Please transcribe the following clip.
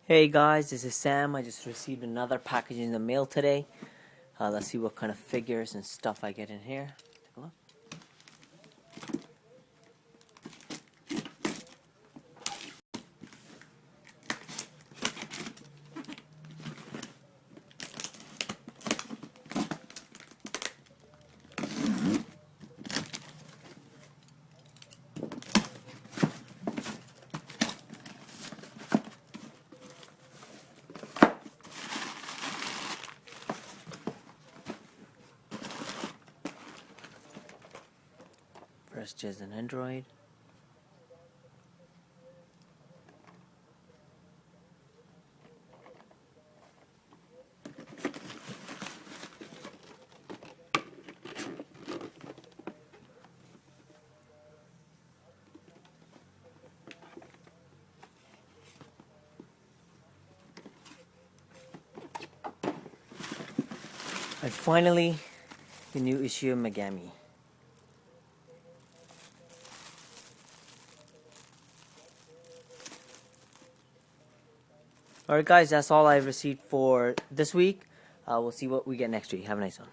Hey guys, this is Sam. I just received another package in the mail today. Let's see what kind of figures and stuff I get in here. Take a look. First is an Android. And finally, the new issue of Megami. Alright guys, that's all I've received for this week. We'll see what we get next week. Have a nice one.